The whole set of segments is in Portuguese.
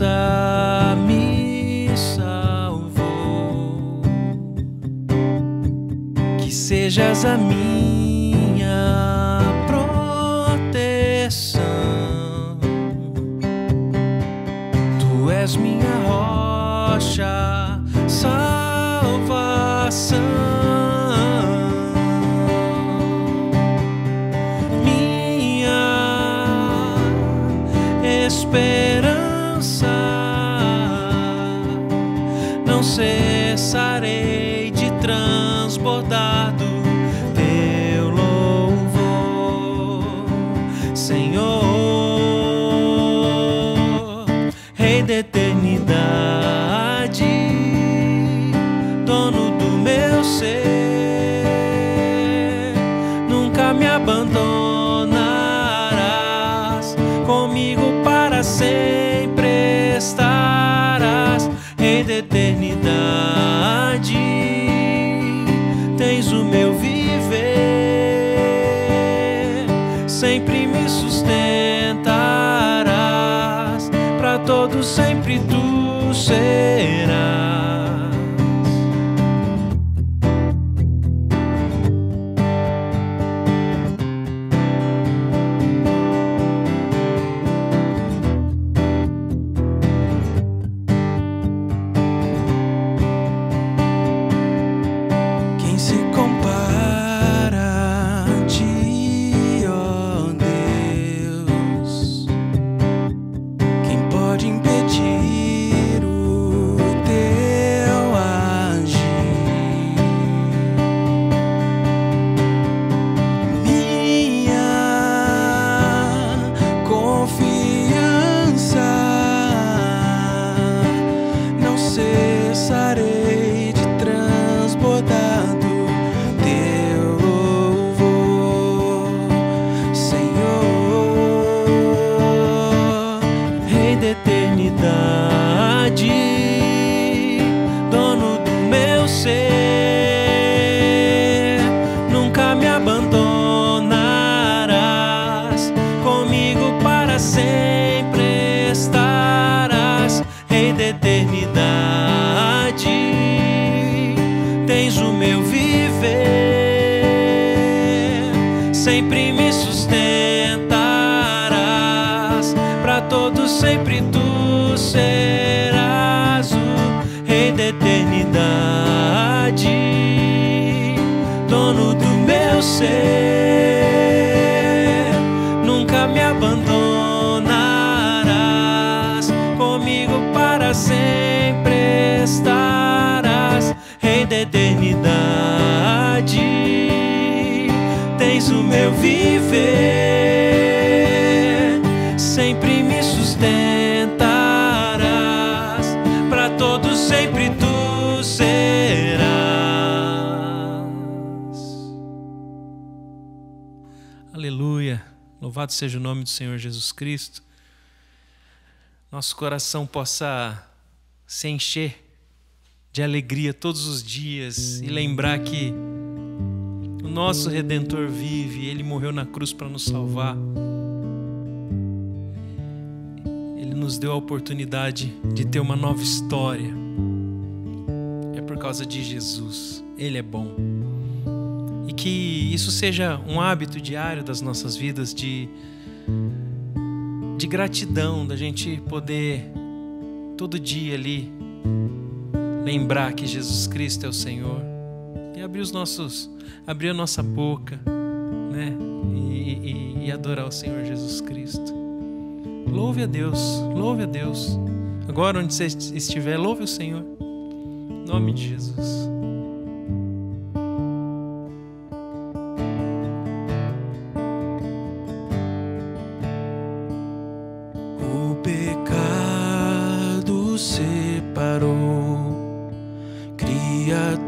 graça me salvou, que sejas a minha proteção. Tu és minha rocha, salvação, minha esperança. Não cessarei de transbordar do teu louvor, Senhor, Rei da eternidade, dono do meu ser. Nunca me abandonarás, comigo para sempre estarás. Rei da eternidade, tens o meu viver, sempre me sustentarás, para todos sempre tu serás. Quem se compara a ti, ó Deus? Quem pode impedir o teu agir? Minha confiança, não cessarei de transbordar do teu louvor, Senhor, Rei da eternidade, dono do meu ser. Nunca me abandonarás, comigo para sempre estarás. Rei da eternidade, tens o meu viver, sempre me sustentarás, para todos sempre tu serás. O Rei da eternidade, dono do meu ser. Nunca me abandonarás, comigo para sempre estarás. Rei da eternidade, tens o meu viver, sempre me sustentarás, para todos sempre tu serás. Aleluia, louvado seja o nome do Senhor Jesus Cristo. Nosso coração possa se encher de alegria todos os dias e lembrar que o nosso Redentor vive, Ele morreu na cruz para nos salvar. Ele nos deu a oportunidade de ter uma nova história. É por causa de Jesus, Ele é bom. E que isso seja um hábito diário das nossas vidas de gratidão, da gente poder todo dia ali lembrar que Jesus Cristo é o Senhor e abrir a nossa boca, né? E adorar o Senhor Jesus Cristo. Louve a Deus, louve a Deus. Agora onde você estiver, louve o Senhor, em nome de Jesus. O pecado separou criatura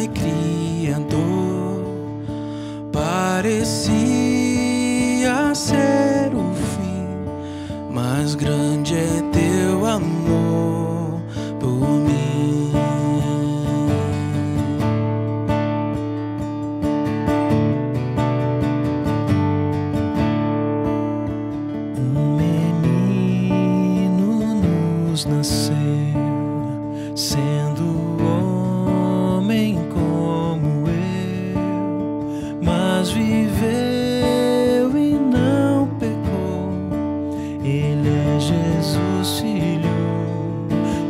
e criador. Parecia ser o fim, mas grande é teu amor por mim. Um menino Jesus nasceu, sendo homem como eu, mas viveu e não pecou. Ele é Jesus, Filho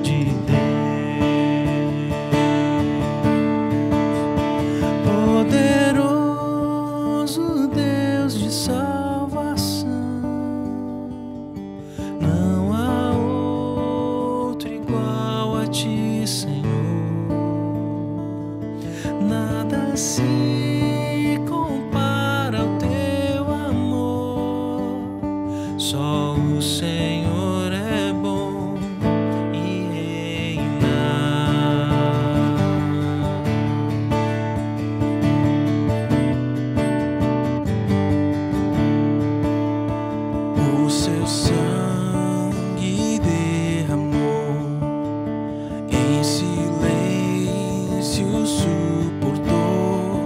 de Deus, poderoso Deus de salvação. Não há outro igual a ti, Senhor. Nada se compara ao teu amor. Só o Senhor é bom e reina. O seu sangue derramou, em silêncio suportou.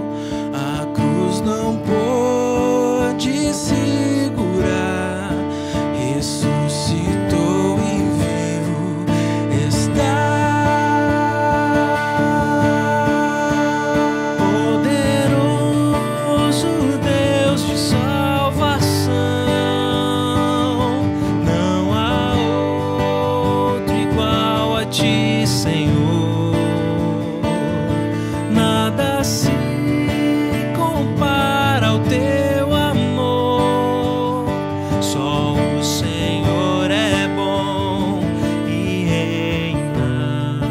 A cruz não pôde segurar, ressuscitou e vivo está. Poderoso Deus de salvação, não há outro igual a ti, Senhor. Nada se compara ao teu amor. Só o Senhor é bom e reina.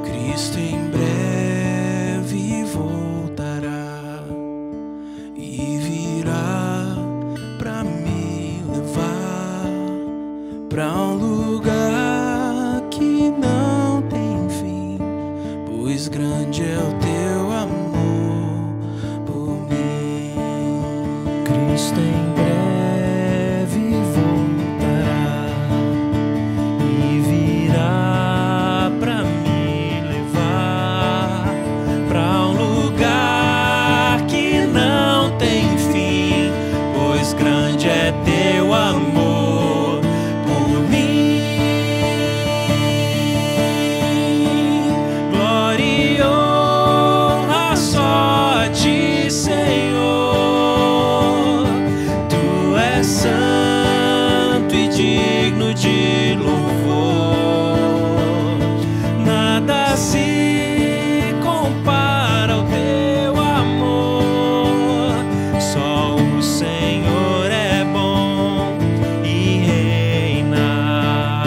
Cristo em breve voltará e virá pra me levar pra um lugar que não tem fim, pois grande é o teu amor por mim. Cristo em breve voltará e virá pra me levar pra um lugar que não tem fim, pois grande é teu amor por mim. Glória e honra só a ti, Senhor. Tu és santo e digno de louvor. Nada se compara ao teu amor. Só o Senhor é bom e reina.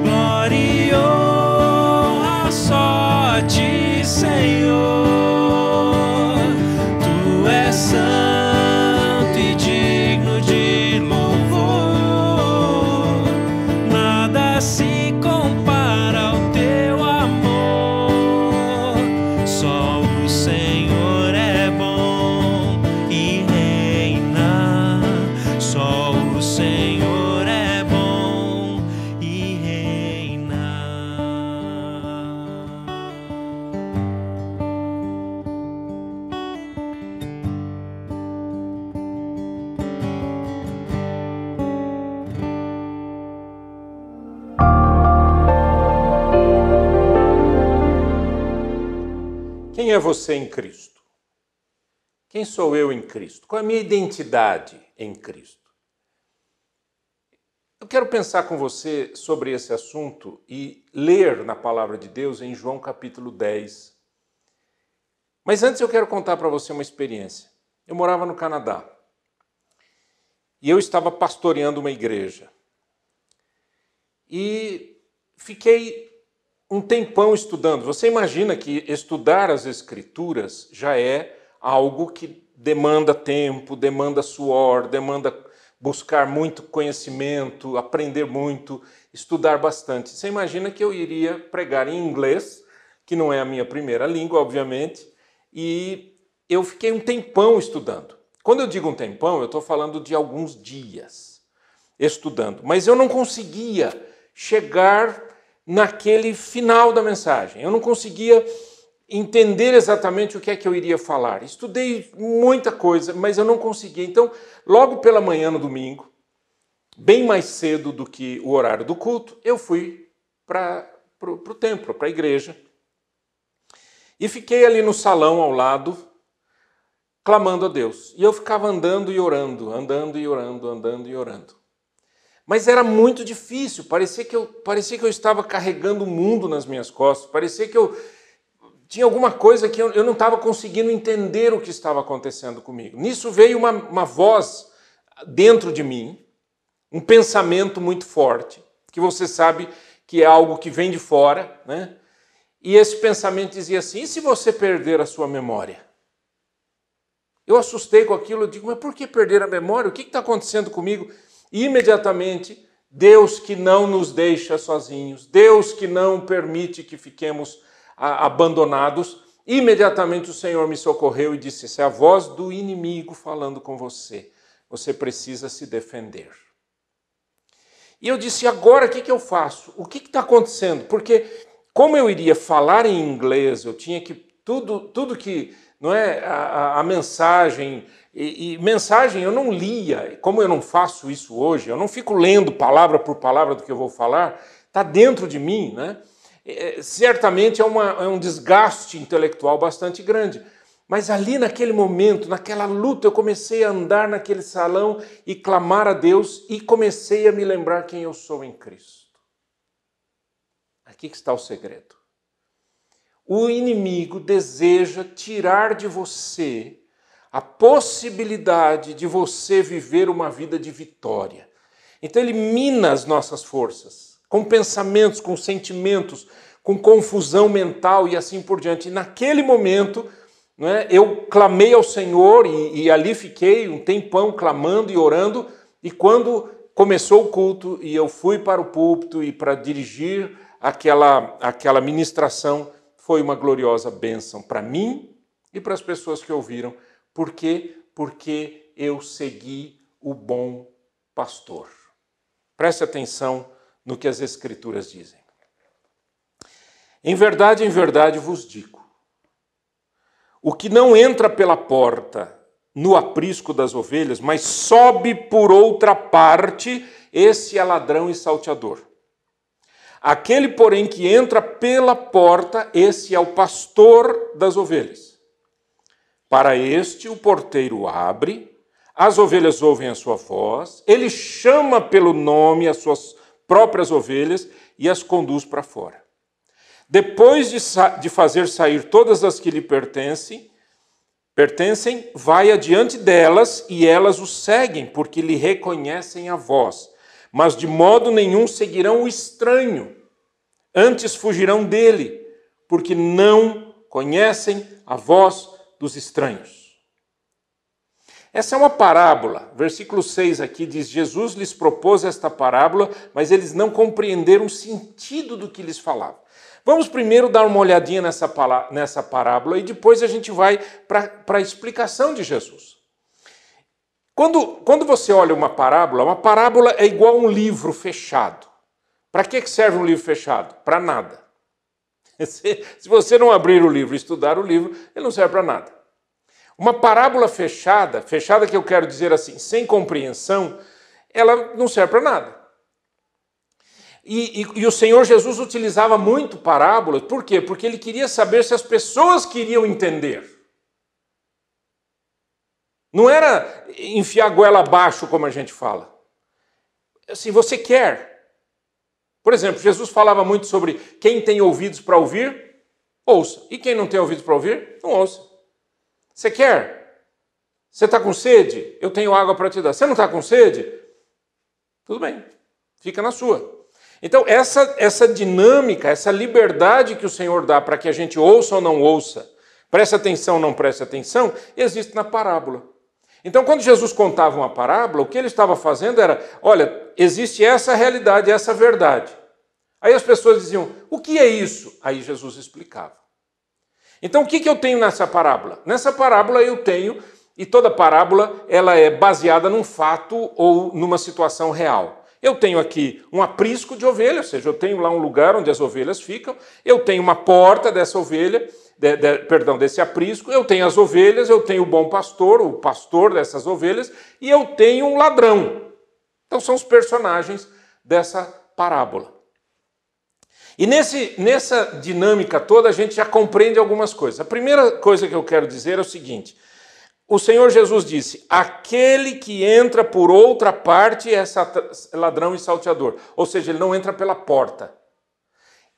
Glória e honra só a ti, Senhor. Tu és santo e digno de louvor. Nada se compara ao teu amor. Só o Senhor é bom e reina. Só o Senhor é bom e reina. Quem é você em Cristo? Quem sou eu em Cristo? Qual é a minha identidade em Cristo? Eu quero pensar com você sobre esse assunto e ler na Palavra de Deus em João capítulo 10. Mas antes eu quero contar para você uma experiência. Eu morava no Canadá e eu estava pastoreando uma igreja. E fiquei um tempão estudando. Você imagina que estudar as Escrituras já é algo que demanda tempo, demanda suor, demanda buscar muito conhecimento, aprender muito, estudar bastante. Você imagina que eu iria pregar em inglês, que não é a minha primeira língua, obviamente, e eu fiquei um tempão estudando. Quando eu digo um tempão, eu estou falando de alguns dias estudando, mas eu não conseguia chegar naquele final da mensagem. Eu não conseguia entender exatamente o que é que eu iria falar. Estudei muita coisa, mas eu não consegui. Então, logo pela manhã no domingo, bem mais cedo do que o horário do culto, eu fui para o templo, para a igreja. E fiquei ali no salão ao lado, clamando a Deus. E eu ficava andando e orando, andando e orando, andando e orando. Mas era muito difícil, parecia que eu estava carregando o mundo nas minhas costas, parecia que eu tinha alguma coisa que eu não estava conseguindo entender o que estava acontecendo comigo. Nisso veio uma voz dentro de mim, um pensamento muito forte, que você sabe que é algo que vem de fora, né? E esse pensamento dizia assim: e se você perder a sua memória? Eu assustei com aquilo, eu digo, mas por que perder a memória? O que está acontecendo comigo? E imediatamente, Deus que não nos deixa sozinhos, Deus que não permite que fiquemos abandonados, imediatamente o Senhor me socorreu e disse: essa é a voz do inimigo falando com você, você precisa se defender. E eu disse: agora o que eu faço? O que está acontecendo? Porque como eu iria falar em inglês, eu tinha que, tudo que, não é, a mensagem, e mensagem eu não lia, como eu não faço isso hoje, eu não fico lendo palavra por palavra do que eu vou falar, está dentro de mim, né? Certamente é um desgaste intelectual bastante grande. Mas ali naquele momento, naquela luta, eu comecei a andar naquele salão e clamar a Deus e comecei a me lembrar quem eu sou em Cristo. Aqui que está o segredo. O inimigo deseja tirar de você a possibilidade de você viver uma vida de vitória. Então ele mina as nossas forças, com pensamentos, com sentimentos, com confusão mental e assim por diante. E naquele momento, não é, eu clamei ao Senhor e ali fiquei um tempão clamando e orando, e quando começou o culto e eu fui para o púlpito e para dirigir aquela ministração, foi uma gloriosa bênção para mim e para as pessoas que ouviram. Por quê? Porque eu segui o bom pastor. Preste atenção no que as Escrituras dizem. Em verdade vos digo, o que não entra pela porta no aprisco das ovelhas, mas sobe por outra parte, esse é ladrão e salteador. Aquele, porém, que entra pela porta, esse é o pastor das ovelhas. Para este, o porteiro abre, as ovelhas ouvem a sua voz, ele chama pelo nome as suas próprias ovelhas e as conduz para fora. Depois de fazer sair todas as que lhe pertencem, vai adiante delas e elas o seguem, porque lhe reconhecem a voz. Mas de modo nenhum seguirão o estranho, antes fugirão dele, porque não conhecem a voz dos estranhos. Essa é uma parábola. Versículo 6 aqui diz: Jesus lhes propôs esta parábola, mas eles não compreenderam o sentido do que lhes falava. Vamos primeiro dar uma olhadinha nessa parábola e depois a gente vai para a explicação de Jesus. Quando você olha uma parábola é igual a um livro fechado. Para que serve um livro fechado? Para nada. Se você não abrir o livro e estudar o livro, ele não serve para nada. Uma parábola fechada que eu quero dizer assim, sem compreensão, ela não serve para nada. E o Senhor Jesus utilizava muito parábolas, por quê? Porque ele queria saber se as pessoas queriam entender. Não era enfiar a goela abaixo, como a gente fala. Assim, você quer. Por exemplo, Jesus falava muito sobre quem tem ouvidos para ouvir, ouça. E quem não tem ouvidos para ouvir, não ouça. Você quer? Você está com sede? Eu tenho água para te dar. Você não está com sede? Tudo bem, fica na sua. Então, essa dinâmica, essa liberdade que o Senhor dá para que a gente ouça ou não ouça, preste atenção ou não preste atenção, existe na parábola. Então, quando Jesus contava uma parábola, o que ele estava fazendo era, olha, existe essa realidade, essa verdade. Aí as pessoas diziam, o que é isso? Aí Jesus explicava. Então, o que eu tenho nessa parábola? Nessa parábola eu tenho, e toda parábola ela é baseada num fato ou numa situação real. Eu tenho aqui um aprisco de ovelha, ou seja, eu tenho lá um lugar onde as ovelhas ficam, eu tenho uma porta dessa ovelha, desse aprisco, eu tenho as ovelhas, eu tenho o bom pastor, o pastor dessas ovelhas, e eu tenho um ladrão. Então são os personagens dessa parábola. E nessa dinâmica toda a gente já compreende algumas coisas. A primeira coisa que eu quero dizer é o seguinte: o Senhor Jesus disse, aquele que entra por outra parte é ladrão e salteador. Ou seja, ele não entra pela porta.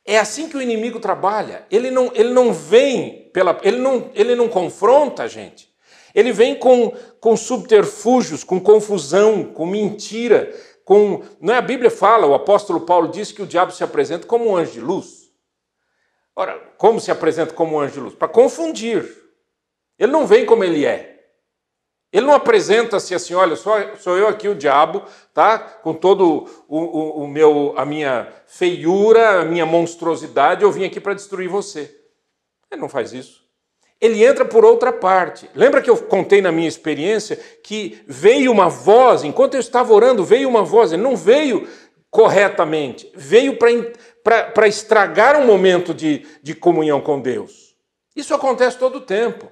É assim que o inimigo trabalha. Ele não vem ele não confronta a gente. Ele vem com subterfúgios, com confusão, com mentira, não é? A Bíblia fala, o apóstolo Paulo diz que o diabo se apresenta como um anjo de luz. Ora, como se apresenta como um anjo de luz? Para confundir. Ele não vem como ele é. Ele não apresenta-se assim, olha, sou eu aqui o diabo, tá? Com todo a minha feiura, a minha monstruosidade, eu vim aqui para destruir você. Ele não faz isso. Ele entra por outra parte. Lembra que eu contei na minha experiência que veio uma voz, enquanto eu estava orando, veio uma voz, ele não veio corretamente, veio para estragar um momento de comunhão com Deus. Isso acontece todo o tempo.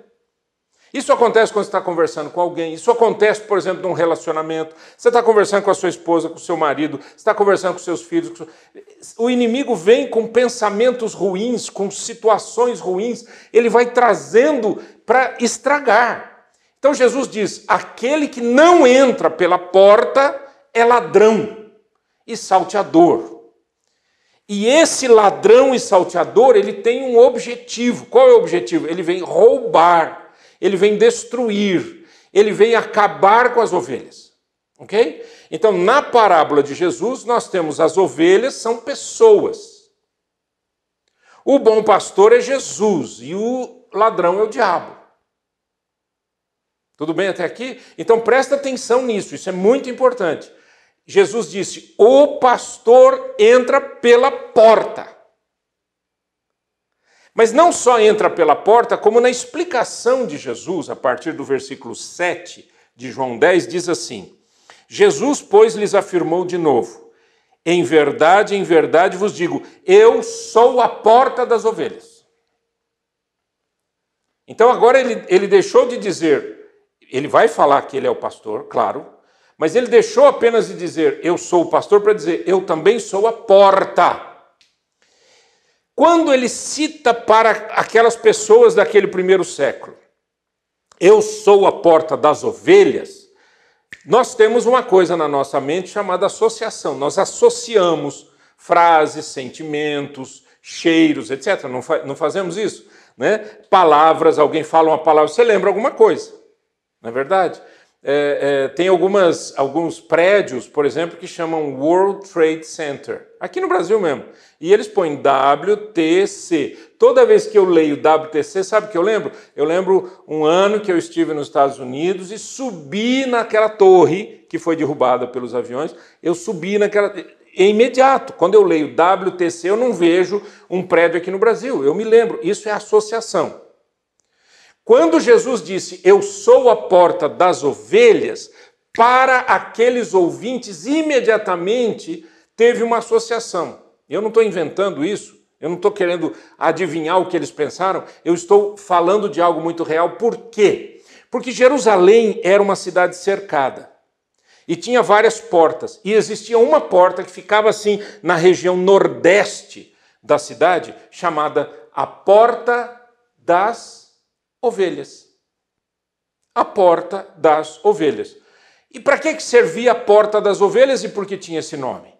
Isso acontece quando você está conversando com alguém, isso acontece, por exemplo, num relacionamento, você está conversando com a sua esposa, com o seu marido, você está conversando com seus filhos. O inimigo vem com pensamentos ruins, com situações ruins, ele vai trazendo para estragar. Então Jesus diz, aquele que não entra pela porta é ladrão e salteador. E esse ladrão e salteador, ele tem um objetivo. Qual é o objetivo? Ele vem roubar. Ele vem destruir, ele vem acabar com as ovelhas, ok? Então, na parábola de Jesus, nós temos as ovelhas, são pessoas. O bom pastor é Jesus e o ladrão é o diabo. Tudo bem até aqui? Então, presta atenção nisso, isso é muito importante. Jesus disse, o pastor entra pela porta. Mas não só entra pela porta, como na explicação de Jesus, a partir do versículo 7 de João 10, diz assim, Jesus, pois, lhes afirmou de novo, em verdade vos digo, eu sou a porta das ovelhas. Então agora ele deixou de dizer, ele vai falar que ele é o pastor, claro, mas ele deixou apenas de dizer, eu sou o pastor, para dizer, eu também sou a porta. Quando ele cita para aquelas pessoas daquele primeiro século, eu sou a porta das ovelhas, nós temos uma coisa na nossa mente chamada associação. Nós associamos frases, sentimentos, cheiros, etc. Não fazemos isso? Né? Palavras, alguém fala uma palavra, você lembra alguma coisa, não é verdade? Tem alguns prédios, por exemplo, que chamam World Trade Center, aqui no Brasil mesmo, e eles põem WTC. Toda vez que eu leio WTC, sabe o que eu lembro? Eu lembro um ano que eu estive nos Estados Unidos e subi naquela torre que foi derrubada pelos aviões, eu subi naquela... É imediato, quando eu leio WTC, eu não vejo um prédio aqui no Brasil, eu me lembro, isso é associação. Quando Jesus disse, eu sou a porta das ovelhas, para aqueles ouvintes, imediatamente teve uma associação. Eu não estou inventando isso, eu não estou querendo adivinhar o que eles pensaram, eu estou falando de algo muito real. Por quê? Porque Jerusalém era uma cidade cercada e tinha várias portas, e existia uma porta que ficava assim na região nordeste da cidade, chamada a Porta das Ovelhas. A Porta das Ovelhas. E para que servia a Porta das Ovelhas e por que tinha esse nome?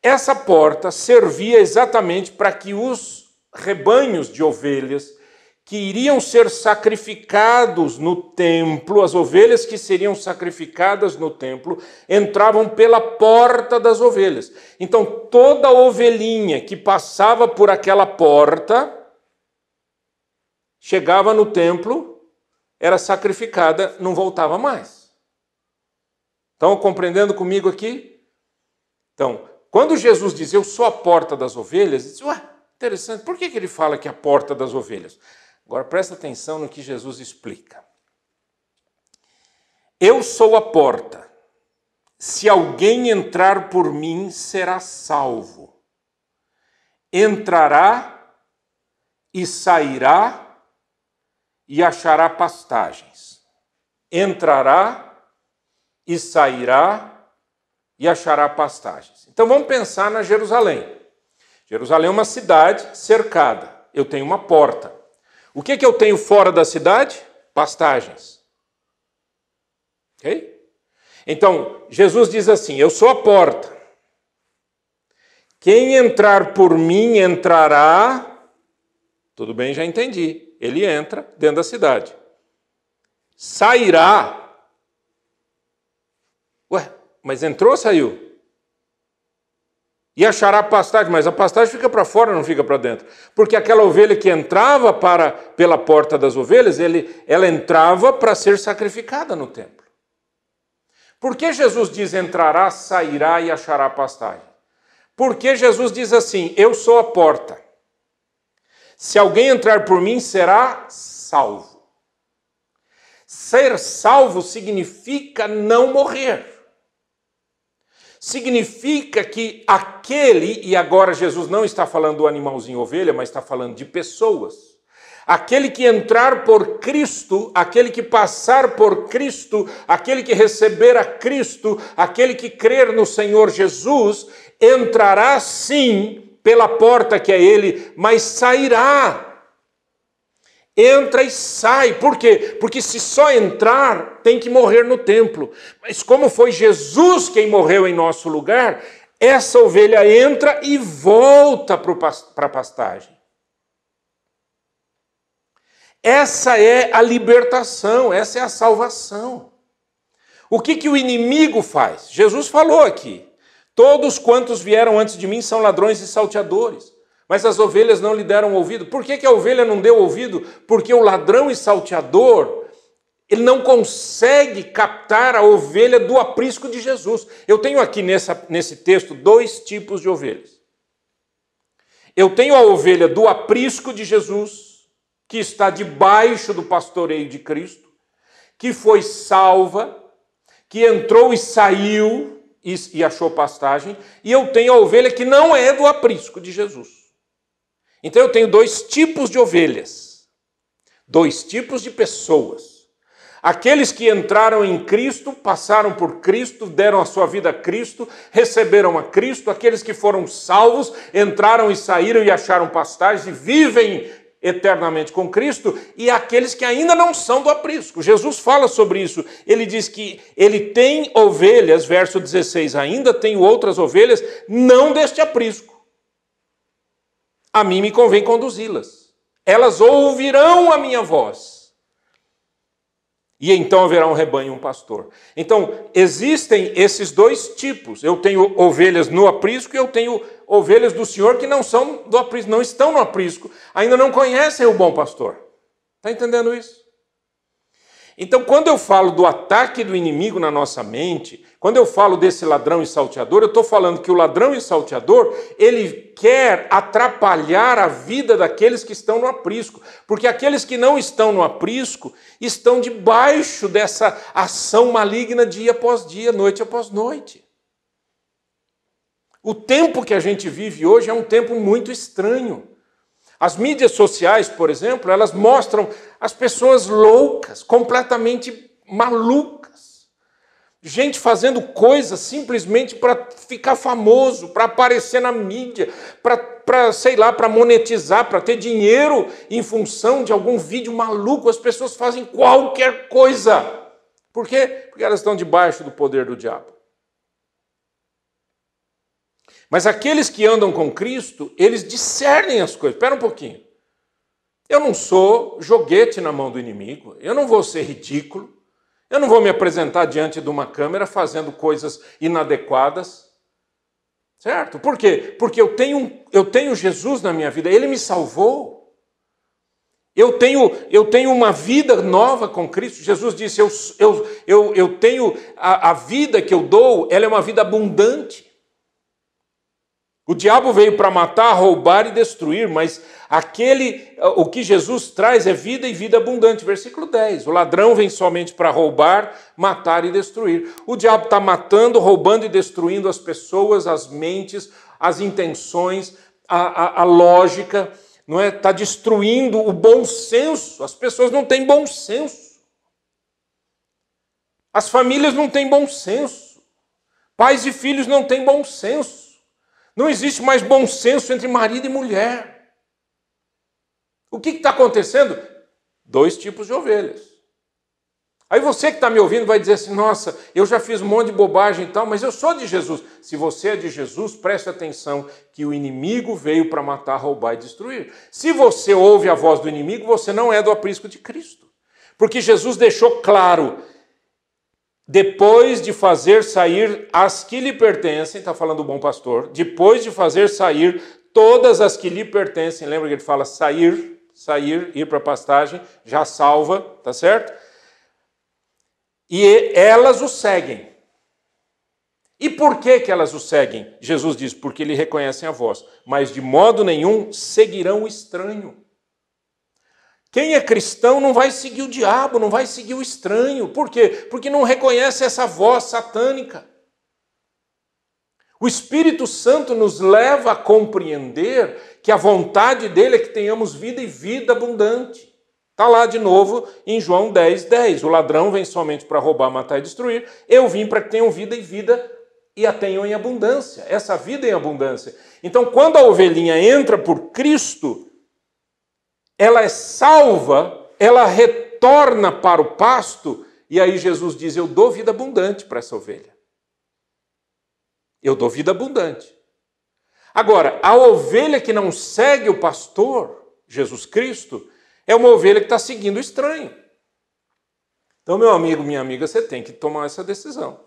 Essa porta servia exatamente para que os rebanhos de ovelhas que iriam ser sacrificados no templo, as ovelhas que seriam sacrificadas no templo, entravam pela Porta das Ovelhas. Então, toda ovelhinha que passava por aquela porta chegava no templo, era sacrificada, não voltava mais. Estão compreendendo comigo aqui? Então, quando Jesus diz, eu sou a porta das ovelhas, diz, ué, interessante, por que ele fala que é a porta das ovelhas? Agora presta atenção no que Jesus explica. Eu sou a porta. Se alguém entrar por mim, será salvo. Entrará e sairá e achará pastagens. Entrará e sairá e achará pastagens. Então vamos pensar na Jerusalém. Jerusalém é uma cidade cercada. Eu tenho uma porta. O que eu tenho fora da cidade? Pastagens. Ok? Então, Jesus diz assim, eu sou a porta. Quem entrar por mim entrará... Tudo bem, já entendi. Ele entra dentro da cidade. Sairá. Ué, mas entrou ou saiu? E achará pastagem, mas a pastagem fica para fora, não fica para dentro. Porque aquela ovelha que entrava pela porta das ovelhas, ela entrava para ser sacrificada no templo. Por que Jesus diz entrará, sairá e achará pastagem? Porque Jesus diz assim, eu sou a porta. Se alguém entrar por mim, será salvo. Ser salvo significa não morrer. Significa que aquele, e agora Jesus não está falando do animalzinho ovelha, mas está falando de pessoas. Aquele que entrar por Cristo, aquele que passar por Cristo, aquele que receber a Cristo, aquele que crer no Senhor Jesus, entrará sim pela porta que é Ele, mas sairá. Entra e sai. Por quê? Porque se só entrar, tem que morrer no templo. Mas como foi Jesus quem morreu em nosso lugar, essa ovelha entra e volta para a pastagem. Essa é a libertação, essa é a salvação. O que o inimigo faz? Jesus falou aqui, todos quantos vieram antes de mim são ladrões e salteadores. Mas as ovelhas não lhe deram ouvido. Por que a ovelha não deu ouvido? Porque o ladrão e salteador, ele não consegue captar a ovelha do aprisco de Jesus. Eu tenho aqui nesse texto 2 tipos de ovelhas. Eu tenho a ovelha do aprisco de Jesus, que está debaixo do pastoreio de Cristo, que foi salva, que entrou e saiu e achou pastagem. E eu tenho a ovelha que não é do aprisco de Jesus. Então eu tenho 2 tipos de ovelhas, 2 tipos de pessoas. Aqueles que entraram em Cristo, passaram por Cristo, deram a sua vida a Cristo, receberam a Cristo. Aqueles que foram salvos, entraram e saíram e acharam pastagens e vivem eternamente com Cristo. E aqueles que ainda não são do aprisco. Jesus fala sobre isso. Ele diz que ele tem ovelhas, verso 16, ainda tenho outras ovelhas, não deste aprisco. A mim me convém conduzi-las. Elas ouvirão a minha voz. E então haverá um rebanho e um pastor. Então, existem esses 2 tipos. Eu tenho ovelhas no aprisco e eu tenho ovelhas do Senhor que não são do aprisco, não estão no aprisco, ainda não conhecem o bom pastor. Está entendendo isso? Então, quando eu falo do ataque do inimigo na nossa mente, quando eu falo desse ladrão e salteador, eu estou falando que o ladrão e salteador, ele quer atrapalhar a vida daqueles que estão no aprisco. Porque aqueles que não estão no aprisco estão debaixo dessa ação maligna dia após dia, noite após noite. O tempo que a gente vive hoje é um tempo muito estranho. As mídias sociais, por exemplo, elas mostram as pessoas loucas, completamente malucas. Gente fazendo coisas simplesmente para ficar famoso, para aparecer na mídia, para monetizar, para ter dinheiro em função de algum vídeo maluco. As pessoas fazem qualquer coisa. Por quê? Porque elas estão debaixo do poder do diabo. Mas aqueles que andam com Cristo, eles discernem as coisas. Espera um pouquinho. Eu não sou joguete na mão do inimigo. Eu não vou ser ridículo. Eu não vou me apresentar diante de uma câmera fazendo coisas inadequadas. Certo? Por quê? Porque eu tenho Jesus na minha vida. Ele me salvou. Eu tenho uma vida nova com Cristo. Jesus disse, eu tenho a vida que eu dou, ela é uma vida abundante. O diabo veio para matar, roubar e destruir, mas o que Jesus traz é vida e vida abundante. Versículo 10. O ladrão vem somente para roubar, matar e destruir. O diabo está matando, roubando e destruindo as pessoas, as mentes, as intenções, a lógica. não é? Está destruindo o bom senso. As pessoas não têm bom senso. As famílias não têm bom senso. Pais e filhos não têm bom senso. Não existe mais bom senso entre marido e mulher. O que está acontecendo? 2 tipos de ovelhas. Aí você que está me ouvindo vai dizer assim, nossa, eu já fiz um monte de bobagem e tal, mas eu sou de Jesus. Se você é de Jesus, preste atenção que o inimigo veio para matar, roubar e destruir. Se você ouve a voz do inimigo, você não é do aprisco de Cristo. Porque Jesus deixou claro, depois de fazer sair as que lhe pertencem, está falando o bom pastor, depois de fazer sair todas as que lhe pertencem, lembra que ele fala sair, ir para a pastagem, já salva, tá certo? E elas o seguem. E por que elas o seguem? Jesus diz, porque lhe reconhecem a voz, mas de modo nenhum seguirão o estranho. Quem é cristão não vai seguir o diabo, não vai seguir o estranho. Por quê? Porque não reconhece essa voz satânica. O Espírito Santo nos leva a compreender que a vontade dele é que tenhamos vida e vida abundante. Está lá de novo em João 10:10. O ladrão vem somente para roubar, matar e destruir. Eu vim para que tenham vida e vida e a tenham em abundância. Essa vida em abundância. Então, quando a ovelhinha entra por Cristo, ela é salva, ela retorna para o pasto, e aí Jesus diz, eu dou vida abundante para essa ovelha. Eu dou vida abundante. Agora, a ovelha que não segue o pastor, Jesus Cristo, é uma ovelha que está seguindo o estranho. Então, meu amigo, minha amiga, você tem que tomar essa decisão.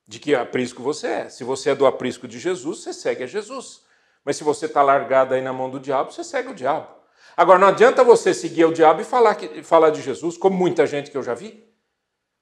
De que aprisco você é. Se você é do aprisco de Jesus, você segue a Jesus. Mas se você está largado aí na mão do diabo, você segue o diabo. Agora, não adianta você seguir o diabo e falar de Jesus, como muita gente que eu já vi.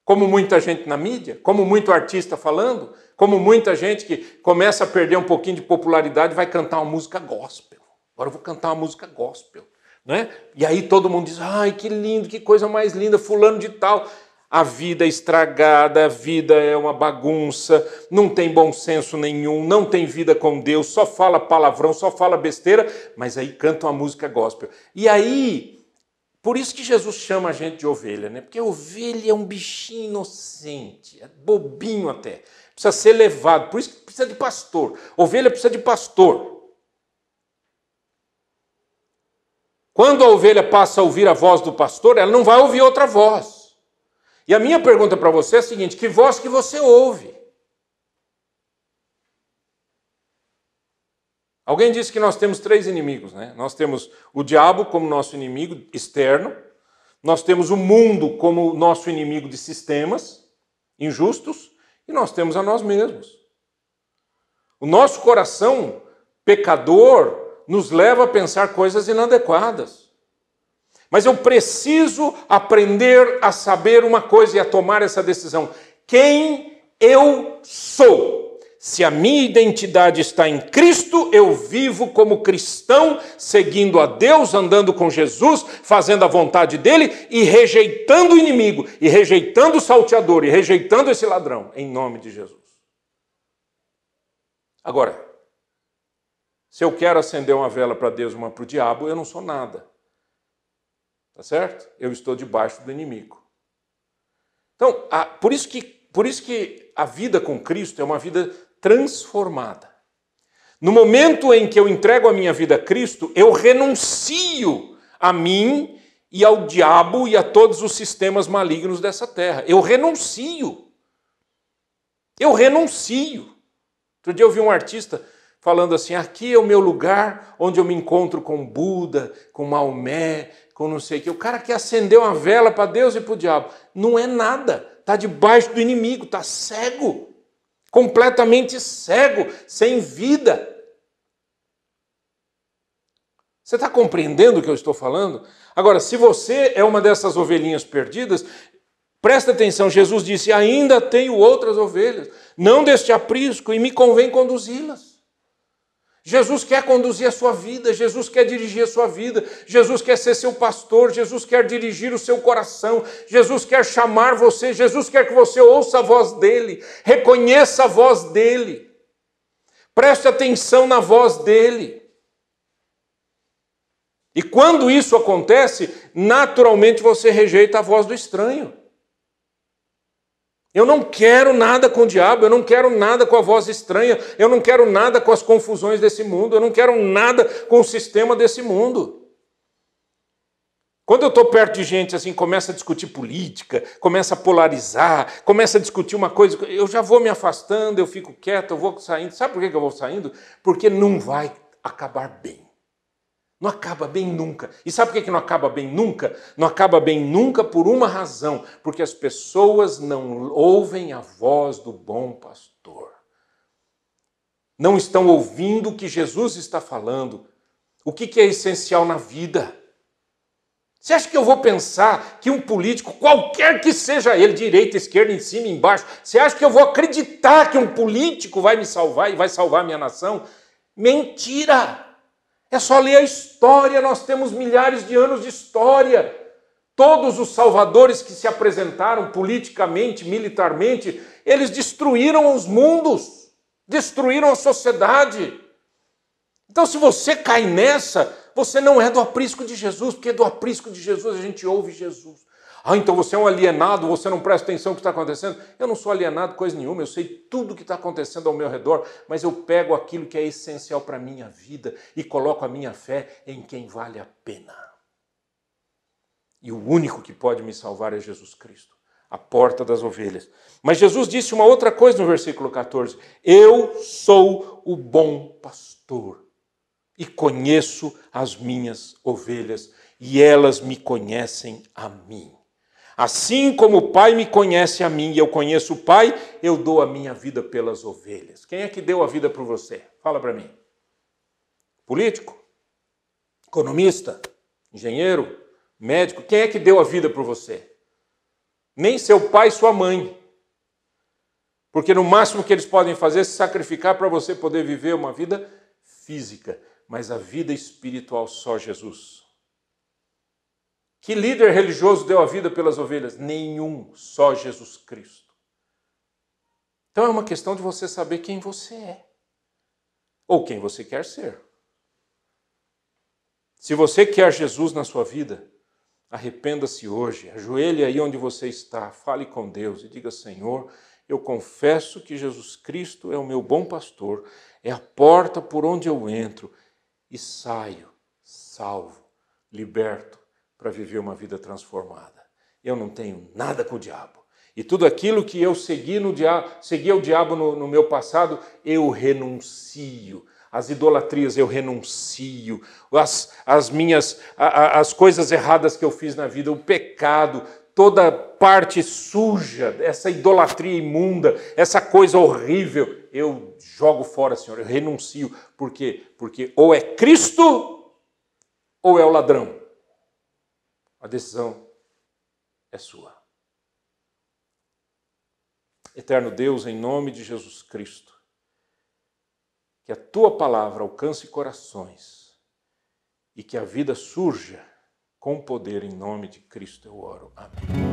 Como muita gente na mídia, como muito artista falando, como muita gente que começa a perder um pouquinho de popularidade e vai cantar uma música gospel. Agora eu vou cantar uma música gospel. Não é? E aí todo mundo diz, ai, que lindo, que coisa mais linda, fulano de tal. A vida é estragada, a vida é uma bagunça, não tem bom senso nenhum, não tem vida com Deus, só fala palavrão, só fala besteira, mas aí canta uma música gospel. E aí, por isso que Jesus chama a gente de ovelha, né? Porque a ovelha é um bichinho inocente, é bobinho até, precisa ser levado, por isso que precisa de pastor. Ovelha precisa de pastor. Quando a ovelha passa a ouvir a voz do pastor, ela não vai ouvir outra voz. E a minha pergunta para você é a seguinte, que voz que você ouve? Alguém disse que nós temos 3 inimigos, né? Nós temos o diabo como nosso inimigo externo, nós temos o mundo como nosso inimigo de sistemas injustos, e nós temos a nós mesmos. O nosso coração pecador nos leva a pensar coisas inadequadas. Mas eu preciso aprender a saber uma coisa e a tomar essa decisão. Quem eu sou? Se a minha identidade está em Cristo, eu vivo como cristão, seguindo a Deus, andando com Jesus, fazendo a vontade dele e rejeitando o inimigo, e rejeitando o salteador, e rejeitando esse ladrão, em nome de Jesus. Agora, se eu quero acender uma vela para Deus e uma para o diabo, eu não sou nada. Tá certo? Eu estou debaixo do inimigo. Então, por isso que a vida com Cristo é uma vida transformada. No momento em que eu entrego a minha vida a Cristo, eu renuncio a mim e ao diabo e a todos os sistemas malignos dessa terra. Eu renuncio. Eu renuncio. Outro dia eu vi um artista falando assim, aqui é o meu lugar onde eu me encontro com Buda, com Maomé, com não sei o quê. O cara que acendeu uma vela para Deus e para o diabo. Não é nada. Está debaixo do inimigo, está cego. Completamente cego, sem vida. Você está compreendendo o que eu estou falando? Agora, se você é uma dessas ovelhinhas perdidas, presta atenção, Jesus disse, ainda tenho outras ovelhas, não deste aprisco, e me convém conduzi-las. Jesus quer conduzir a sua vida, Jesus quer dirigir a sua vida, Jesus quer ser seu pastor, Jesus quer dirigir o seu coração, Jesus quer chamar você, Jesus quer que você ouça a voz dele, reconheça a voz dele, preste atenção na voz dele. E quando isso acontece, naturalmente você rejeita a voz do estranho. Eu não quero nada com o diabo, eu não quero nada com a voz estranha, eu não quero nada com as confusões desse mundo, eu não quero nada com o sistema desse mundo. Quando eu estou perto de gente assim, começa a discutir política, começa a polarizar, começa a discutir uma coisa, eu já vou me afastando, eu fico quieto, eu vou saindo. Sabe por que eu vou saindo? Porque não vai acabar bem. Não acaba bem nunca. E sabe por que não acaba bem nunca? Não acaba bem nunca por uma razão. Porque as pessoas não ouvem a voz do bom pastor. Não estão ouvindo o que Jesus está falando. O que é essencial na vida? Você acha que eu vou pensar que um político, qualquer que seja ele, direita, esquerda, em cima, embaixo, você acha que eu vou acreditar que um político vai me salvar e vai salvar a minha nação? Mentira! É só ler a história, nós temos milhares de anos de história. Todos os salvadores que se apresentaram politicamente, militarmente, eles destruíram os mundos, destruíram a sociedade. Então, se você cai nessa, você não é do aprisco de Jesus, porque do aprisco de Jesus a gente ouve Jesus. Ah, então você é um alienado, você não presta atenção no que está acontecendo. Eu não sou alienado coisa nenhuma, eu sei tudo o que está acontecendo ao meu redor, mas eu pego aquilo que é essencial para a minha vida e coloco a minha fé em quem vale a pena. E o único que pode me salvar é Jesus Cristo, a porta das ovelhas. Mas Jesus disse uma outra coisa no versículo 14. Eu sou o bom pastor e conheço as minhas ovelhas e elas me conhecem a mim. Assim como o Pai me conhece a mim e eu conheço o Pai, eu dou a minha vida pelas ovelhas. Quem é que deu a vida por você? Fala para mim. Político? Economista? Engenheiro? Médico? Quem é que deu a vida por você? Nem seu pai e sua mãe. Porque no máximo que eles podem fazer é se sacrificar para você poder viver uma vida física. Mas a vida espiritual só Jesus. Que líder religioso deu a vida pelas ovelhas? Nenhum, só Jesus Cristo. Então é uma questão de você saber quem você é. Ou quem você quer ser. Se você quer Jesus na sua vida, arrependa-se hoje, ajoelhe aí onde você está, fale com Deus e diga: Senhor, eu confesso que Jesus Cristo é o meu bom pastor, é a porta por onde eu entro e saio salvo, liberto, para viver uma vida transformada. Eu não tenho nada com o diabo. E tudo aquilo que eu seguia o diabo no meu passado, eu renuncio. As idolatrias eu renuncio. As coisas erradas que eu fiz na vida, o pecado, toda parte suja, essa idolatria imunda, essa coisa horrível, eu jogo fora, Senhor, eu renuncio. Por quê? Porque ou é Cristo ou é o ladrão. A decisão é sua. Eterno Deus, em nome de Jesus Cristo, que a Tua palavra alcance corações e que a vida surja com poder em nome de Cristo, eu oro. Amém.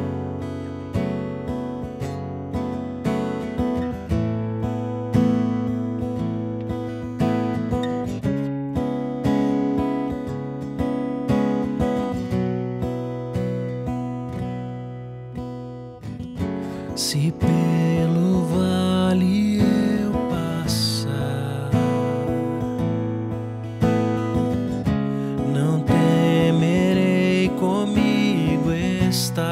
Se pelo vale eu passar, não temerei, comigo estás.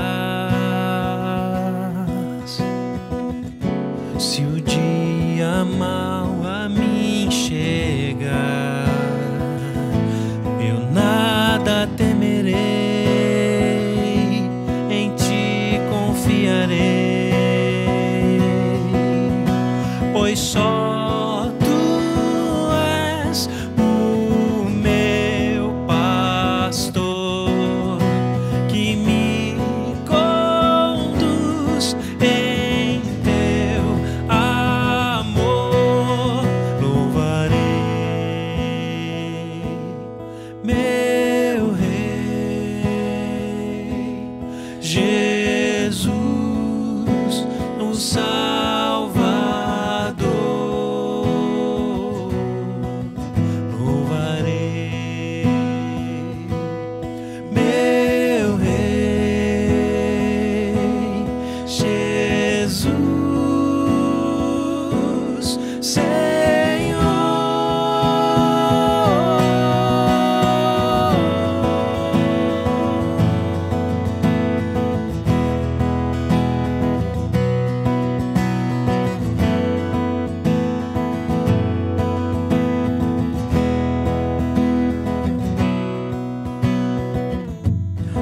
Se o dia mau a mim chegar, eu nada temerei, em ti confiarei.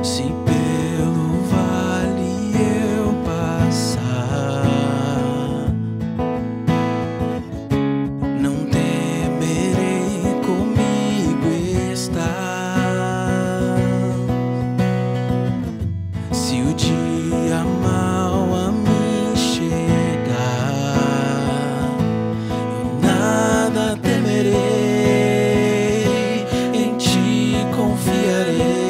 Se pelo vale eu passar, não temerei, comigo está. Se o dia mau a mim chegar, eu nada temerei, em ti confiarei.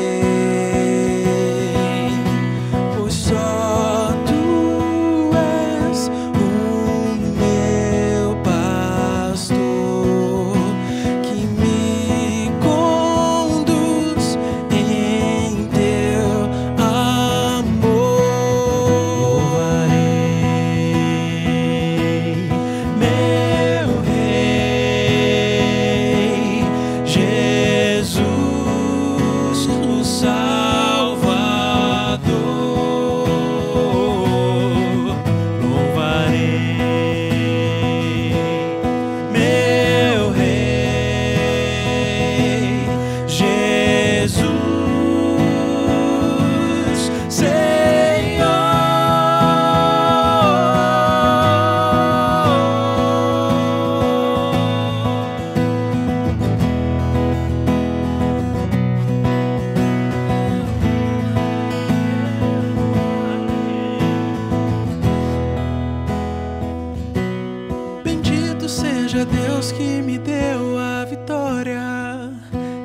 Seja Deus que me deu a vitória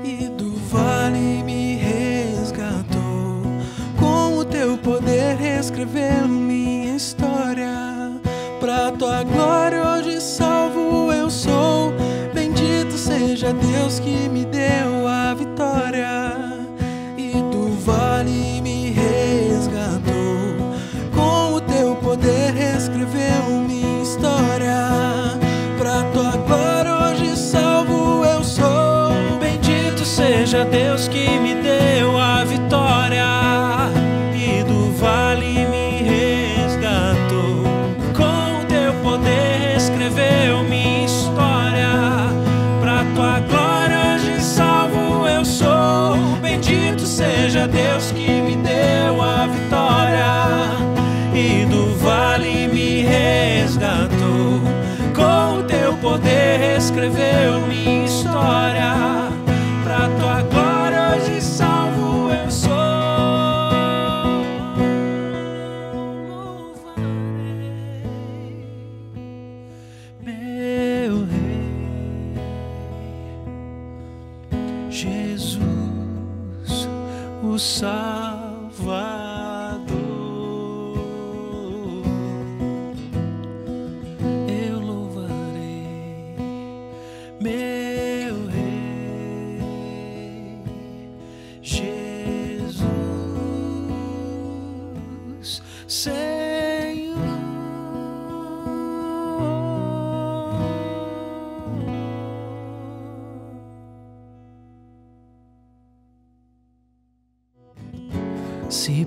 e do vale me resgatou. Com o teu poder reescreveu minha história. Pra tua glória hoje salvo eu sou. Bendito seja Deus que me deu a vitória e do vale me resgatou. Com o teu poder reescreveu minha história. Pra tua glória hoje salvo eu sou. Bendito seja Deus que me deu a vitória e do vale me resgatou. Com o teu poder escreveu minha história. Pra tua glória hoje salvo eu sou. Bendito seja Deus que me deu a vitória e do vale me resgatou. Com o teu poder escreveu minha história. Pra tua glória hoje salvo eu sou. Louvarei meu Rei, Jesus, o Salvador. Meu Rei, Jesus, Senhor. Se